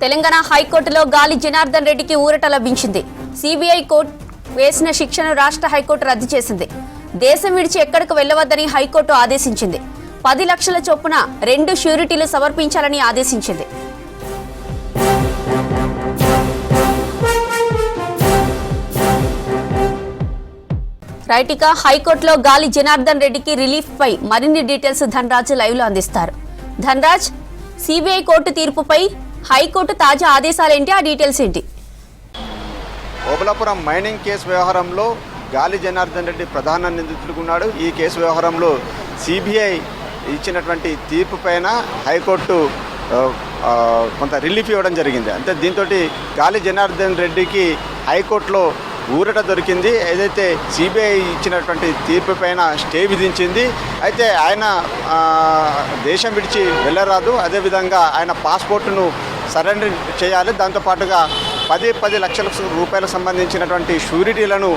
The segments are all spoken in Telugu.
తెలంగాణ హైకోర్టులో గాలి జనార్దన్ రెడ్డికి ఊరట లభించింది. సిబిఐ కోర్టు వేసిన శిక్షను రాష్ట్ర హైకోర్టు రద్దు చేసింది. దేశం విడిచి ఎక్కడికి వెళ్లవద్దని హైకోర్టు ఆదేశించింది. 10 లక్షల చొప్పున 2 ష్యూరిటీలు సమర్పించాలని ఆదేశించింది. రైటిక హైకోర్టులో గాలి జనార్దన్ రెడ్డికి రిలీఫ్ పై మరిన్ని డీటెయిల్స్ ధనరాజ్ లైవ్ లో అందిస్తారు. ధనరాజ్, సిబిఐ కోర్టు తీర్పుపై హైకోర్టు తాజా ఆదేశాలేంటి, ఆ డీటెయిల్స్ ఏంటి? ఓబులాపురం మైనింగ్ కేసు వ్యవహారంలో గాలి జనార్దన్ రెడ్డి ప్రధాన నిందితుడిగా ఉన్నాడు. ఈ కేసు వ్యవహారంలో సిబిఐ ఇచ్చినటువంటి తీర్పు పైన హైకోర్టు కొంత రిలీఫ్ ఇవ్వడం జరిగింది. అంటే దీంతో గాలి జనార్దన్ రెడ్డికి హైకోర్టులో ఊరట దొరికింది. ఏదైతే సిబిఐ ఇచ్చినటువంటి తీర్పు పైన స్టే విధించింది. అయితే ఆయన దేశం విడిచి వెళ్ళరాదు, అదేవిధంగా ఆయన పాస్పోర్టును సరెండర్ చేయాలి. దాంతోపాటుగా 10 లక్షల రూపాయలకు సంబంధించినటువంటి షూరిటీలను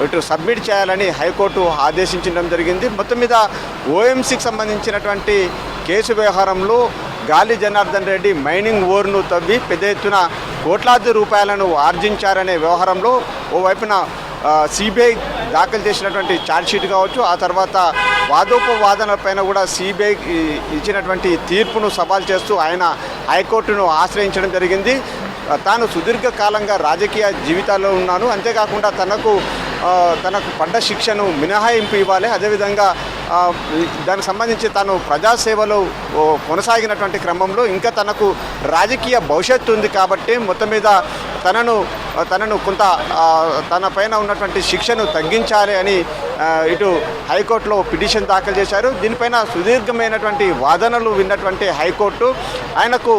ఇటు సబ్మిట్ చేయాలని హైకోర్టు ఆదేశించడం జరిగింది. మొత్తం మీద ఓఎంసీకి సంబంధించినటువంటి కేసు వ్యవహారంలో గాలి జనార్దన్ రెడ్డి మైనింగ్ ఓర్ను తవ్వి పెద్ద ఎత్తున కోట్లాది రూపాయలను ఆర్జించారనే వ్యవహారంలో ఓవైపున సిబిఐ దాఖలు చేసినటువంటి ఛార్జ్షీట్ కావచ్చు, ఆ తర్వాత వాదోపవాదనలపైన కూడా సిబిఐ ఇచ్చినటువంటి తీర్పును సవాల్ చేస్తూ ఆయన హైకోర్టును ఆశ్రయించడం జరిగింది. తాను సుదీర్ఘకాలంగా రాజకీయ జీవితాల్లో ఉన్నాను, అంతేకాకుండా తనకు పడ్డ శిక్షను మినహాయింపు ఇవ్వాలి, అదేవిధంగా దానికి సంబంధించి తాను ప్రజాసేవలో కొనసాగినటువంటి క్రమంలో ఇంకా తనకు రాజకీయ భవిష్యత్తు ఉంది కాబట్టి మొత్తం మీద తనను కొంత తన పైన ఉన్నటువంటి శిక్షను తగ్గించాలి అని ఇటు హైకోర్టులో పిటిషన్ దాఖలు చేశారు. దీనిపైన సుదీర్ఘమైనటువంటి వాదనలు విన్నటువంటి హైకోర్టు ఆయనకు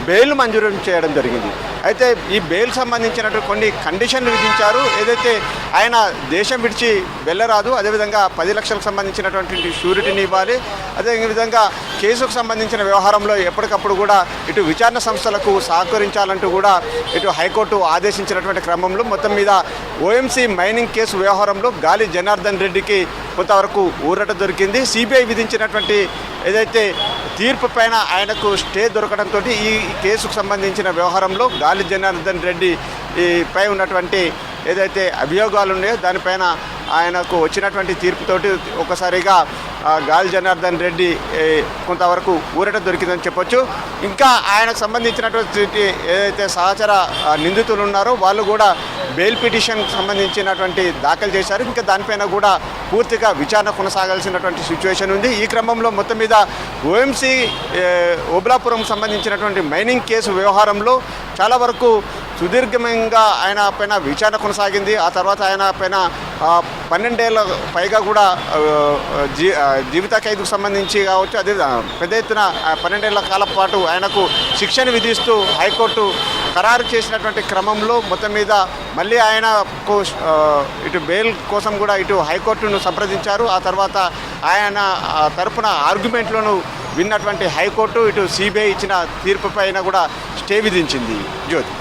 బెయిల్ మంజూరు చేయడం జరిగింది. అయితే ఈ బెయిల్ సంబంధించినటువంటి కొన్ని కండిషన్లు విధించారు. ఏదైతే ఆయన దేశం విడిచి వెళ్ళరాదు, అదేవిధంగా 10 లక్షలకు సంబంధించినటువంటి షూరిటీని ఇవ్వాలి, అదేవిధంగా కేసుకు సంబంధించిన వ్యవహారంలో ఎప్పటికప్పుడు కూడా ఇటు విచారణ సంస్థలకు సహకరించాలంటూ కూడా ఇటు హైకోర్టు ఆదేశించినటువంటి క్రమంలో మొత్తం మీద ఓఎంసీ మైనింగ్ కేసు వ్యవహారంలో గాలి జనార్దన్ రెడ్డికి కొంతవరకు ఊరట దొరికింది. సిబిఐ విధించినటువంటి ఏదైతే తీర్పు పైన ఆయనకు స్టే దొరకడంతో ఈ కేసుకు సంబంధించిన వ్యవహారంలో గాలి జనార్దన్ రెడ్డి పై ఉన్నటువంటి ఏదైతే అభియోగాలు ఉన్నాయో దానిపైన ఆయనకు వచ్చినటువంటి తీర్పుతోటి ఒకసారిగా గాలి జనార్దన్ రెడ్డి కొంతవరకు ఊరట దొరికిందని చెప్పొచ్చు. ఇంకా ఆయనకు సంబంధించినటువంటి ఏదైతే సహచర నిందితులు ఉన్నారో వాళ్ళు కూడా బెయిల్ పిటిషన్ సంబంధించినటువంటి దాఖలు చేశారు. ఇంకా దానిపైన కూడా పూర్తిగా విచారణ కొనసాగాల్సినటువంటి సిచ్యువేషన్ ఉంది. ఈ క్రమంలో మొత్తం మీద ఓఎంసీ ఓబులాపురం సంబంధించినటువంటి మైనింగ్ కేసు వ్యవహారంలో చాలా వరకు సుదీర్ఘంగా ఆయన పైన విచారణ కొనసాగింది. ఆ తర్వాత ఆయన పైన 12 ఏళ్ళ పైగా కూడా జీవిత ఖైదుకు సంబంధించి కావచ్చు, అదే పెద్ద ఎత్తున 12 ఏళ్ల కాలం పాటు ఆయనకు శిక్షను విధిస్తూ హైకోర్టు ఖరారు చేసినటువంటి క్రమంలో మొత్తం మీద మళ్ళీ ఆయనకు ఇటు బెయిల్ కోసం కూడా ఇటు హైకోర్టును సంప్రదించారు. ఆ తర్వాత ఆయన తరపున ఆర్గ్యుమెంట్లను విన్నటువంటి హైకోర్టు ఇటు సిబిఐ ఇచ్చిన తీర్పు పైన కూడా స్టే విధించింది. జ్యోతి.